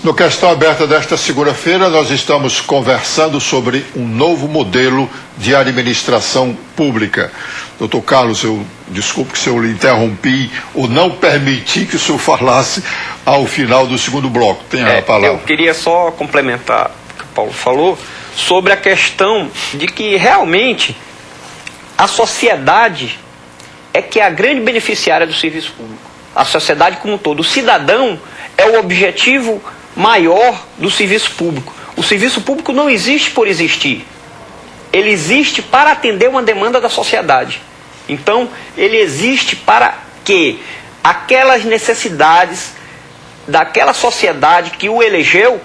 No Questão Aberta desta segunda-feira, nós estamos conversando sobre um novo modelo de administração pública. Doutor Carlos, desculpe se eu lhe interrompi ou não permiti que o senhor falasse ao final do segundo bloco. Tem a palavra. Eu queria só complementar o que o Paulo falou sobre a questão de que realmente a sociedade é que é a grande beneficiária do serviço público. A sociedade como um todo. O cidadão é o objetivo maior do serviço público. O serviço público não existe por existir. Ele existe para atender uma demanda da sociedade. Então, ele existe para que aquelas necessidades daquela sociedade que o elegeu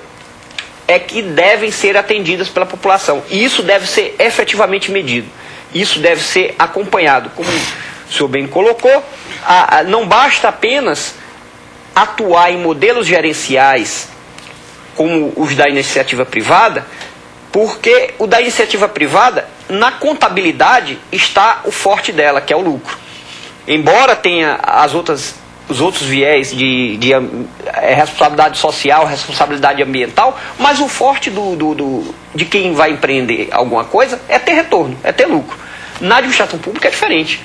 é que devem ser atendidas pela população. E isso deve ser efetivamente medido. Isso deve ser acompanhado. Como o senhor bem colocou, não basta apenas atuar em modelos gerenciais como os da iniciativa privada, porque o da iniciativa privada, na contabilidade, está o forte dela, que é o lucro. Embora tenha os outros viés de responsabilidade social, responsabilidade ambiental, mas o forte de quem vai empreender alguma coisa é ter retorno, é ter lucro. Na administração pública é diferente.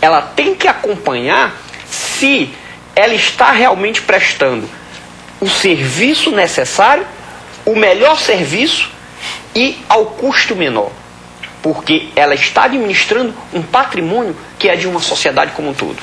Ela tem que acompanhar se ela está realmente prestando o serviço necessário, o melhor serviço e ao custo menor. Porque ela está administrando um patrimônio que é de uma sociedade como um todo.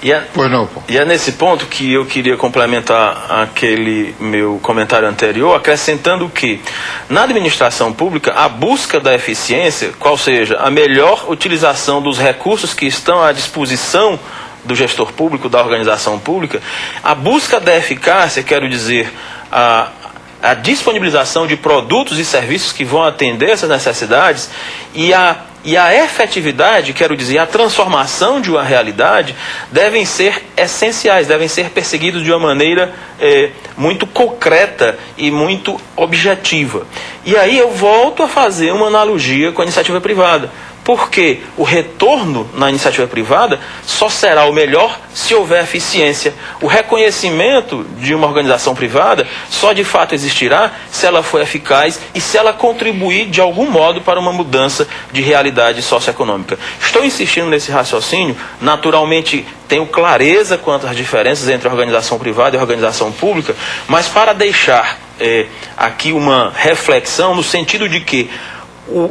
E é nesse ponto que eu queria complementar aquele meu comentário anterior, acrescentando que, na administração pública, a busca da eficiência, qual seja a melhor utilização dos recursos que estão à disposição do gestor público, da organização pública, a busca da eficácia, quero dizer, a disponibilização de produtos e serviços que vão atender essas necessidades e a efetividade, quero dizer, a transformação de uma realidade devem ser essenciais, devem ser perseguidos de uma maneira muito concreta e muito objetiva. E aí eu volto a fazer uma analogia com a iniciativa privada. Porque o retorno na iniciativa privada só será o melhor se houver eficiência. O reconhecimento de uma organização privada só de fato existirá se ela for eficaz e se ela contribuir de algum modo para uma mudança de realidade socioeconômica. Estou insistindo nesse raciocínio, naturalmente tenho clareza quanto às diferenças entre a organização privada e a organização pública, mas para deixar aqui uma reflexão no sentido de que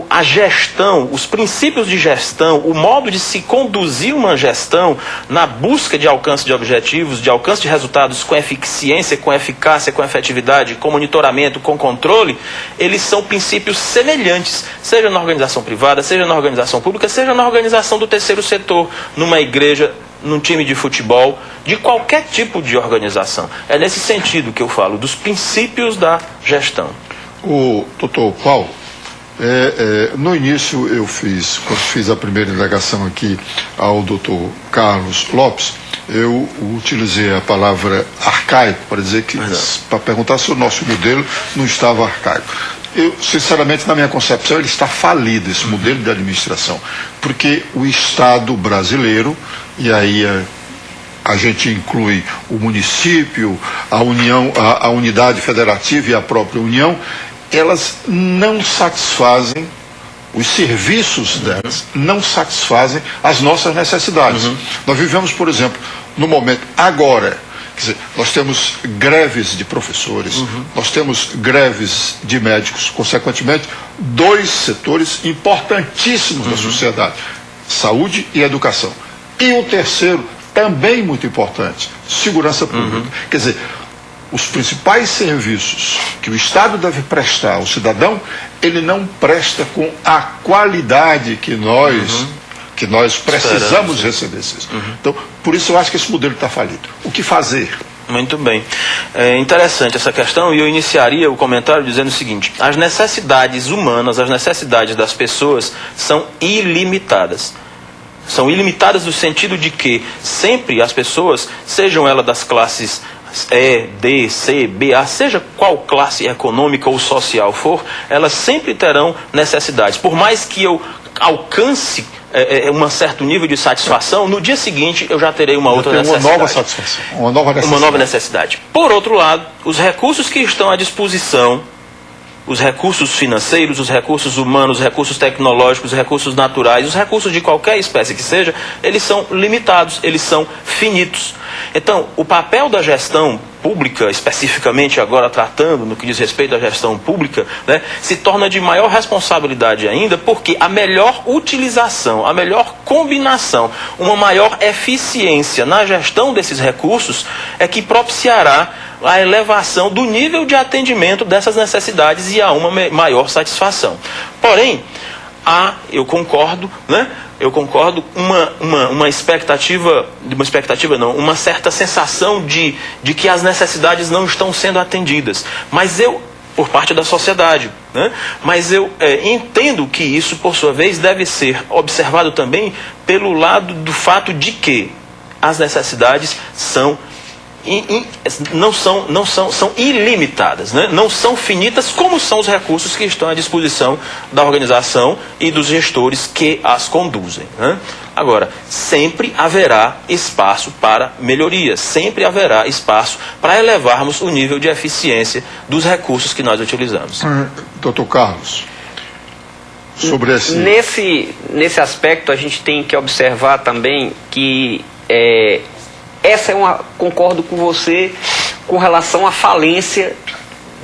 a gestão, os princípios de gestão, o modo de se conduzir uma gestão na busca de alcance de objetivos, de alcance de resultados com eficiência, com eficácia, com efetividade, com monitoramento, com controle, eles são princípios semelhantes, seja na organização privada, seja na organização pública, seja na organização do terceiro setor, numa igreja, num time de futebol, de qualquer tipo de organização. É nesse sentido que eu falo, dos princípios da gestão. O doutor Paulo, no início quando fiz a primeira indagação aqui ao doutor Carlos Lopes, eu utilizei a palavra arcaico para dizer que, para perguntar se o nosso modelo não estava arcaico. Eu, sinceramente, na minha concepção, ele está falido, esse modelo de administração, porque o Estado brasileiro, e aí a gente inclui o município, a União, a unidade federativa e a própria União, elas não satisfazem, os serviços delas não satisfazem as nossas necessidades. Nós vivemos, por exemplo, no momento agora, quer dizer, nós temos greves de professores, nós temos greves de médicos, consequentemente, dois setores importantíssimos da sociedade, saúde e educação. E o terceiro, também muito importante, segurança pública. Quer dizer, os principais serviços que o Estado deve prestar ao cidadão, ele não presta com a qualidade que nós precisamos receber. Então, por isso eu acho que esse modelo está falido. O que fazer? Muito bem. É interessante essa questão e eu iniciaria o comentário dizendo o seguinte: as necessidades humanas, as necessidades das pessoas são ilimitadas. São ilimitadas no sentido de que sempre as pessoas, sejam elas das classes E, D, C, B, A, seja qual classe econômica ou social for, elas sempre terão necessidades. Por mais que eu alcance um certo nível de satisfação, no dia seguinte eu já terei uma outra necessidade. Uma nova satisfação, uma nova necessidade. Uma nova necessidade. Por outro lado, os recursos que estão à disposição, os recursos financeiros, os recursos humanos, os recursos tecnológicos, os recursos naturais, os recursos de qualquer espécie que seja, eles são limitados, eles são finitos. Então, o papel da gestão pública, especificamente agora tratando no que diz respeito à gestão pública, né, se torna de maior responsabilidade ainda, porque a melhor utilização, a melhor combinação, uma maior eficiência na gestão desses recursos é que propiciará a elevação do nível de atendimento dessas necessidades e a uma maior satisfação. Porém, eu concordo, né? Eu concordo, uma certa sensação de que as necessidades não estão sendo atendidas. Mas por parte da sociedade, né? Mas eu entendo que isso, por sua vez, deve ser observado também pelo lado do fato de que as necessidades são ilimitadas, né? Não são finitas como são os recursos que estão à disposição da organização e dos gestores que as conduzem, né? Agora, sempre haverá espaço para melhoria, sempre haverá espaço para elevarmos o nível de eficiência dos recursos que nós utilizamos. Doutor Carlos, sobre esse... Nesse aspecto, a gente tem que observar também que concordo com você com relação à falência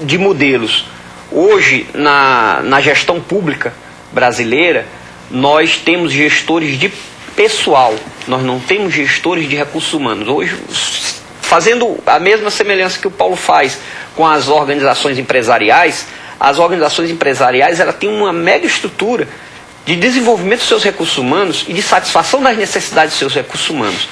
de modelos. Hoje, na gestão pública brasileira, nós temos gestores de pessoal, nós não temos gestores de recursos humanos. Hoje, fazendo a mesma semelhança que o Paulo faz com as organizações empresariais, as organizações empresariais elas têm uma mega estrutura de desenvolvimento dos seus recursos humanos e de satisfação das necessidades dos seus recursos humanos.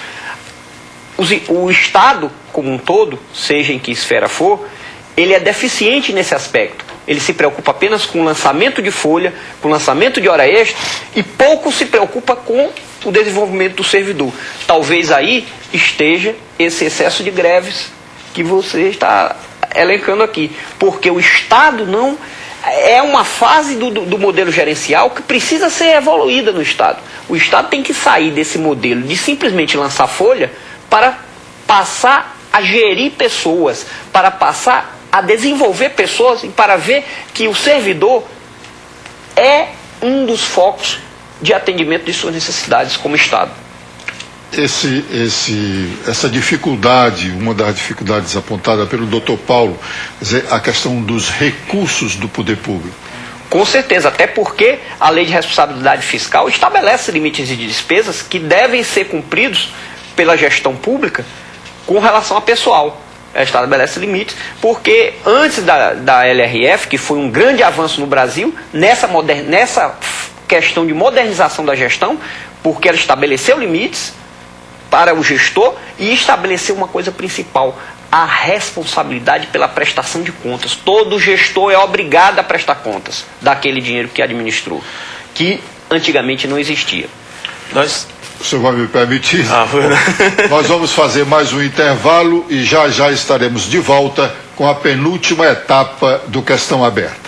O Estado, como um todo, seja em que esfera for, ele é deficiente nesse aspecto. Ele se preocupa apenas com o lançamento de folha, com o lançamento de hora extra e pouco se preocupa com o desenvolvimento do servidor. Talvez aí esteja esse excesso de greves que você está elencando aqui. Porque o Estado não... É uma fase do modelo gerencial que precisa ser evoluída no Estado. O Estado tem que sair desse modelo de simplesmente lançar folha para passar a gerir pessoas, para passar a desenvolver pessoas e para ver que o servidor é um dos focos de atendimento de suas necessidades como Estado. Essa dificuldade, uma das dificuldades apontada pelo Dr. Paulo, quer dizer, a questão dos recursos do poder público. Com certeza, até porque a Lei de Responsabilidade Fiscal estabelece limites de despesas que devem ser cumpridos pela gestão pública com relação a pessoal. Ela estabelece limites, porque antes da LRF, que foi um grande avanço no Brasil, nessa questão de modernização da gestão, porque ela estabeleceu limites para o gestor e estabeleceu uma coisa principal, a responsabilidade pela prestação de contas. Todo gestor é obrigado a prestar contas daquele dinheiro que administrou, que antigamente não existia. O senhor vai me permitir? Nós vamos fazer mais um intervalo e já estaremos de volta com a penúltima etapa do Questão Aberta.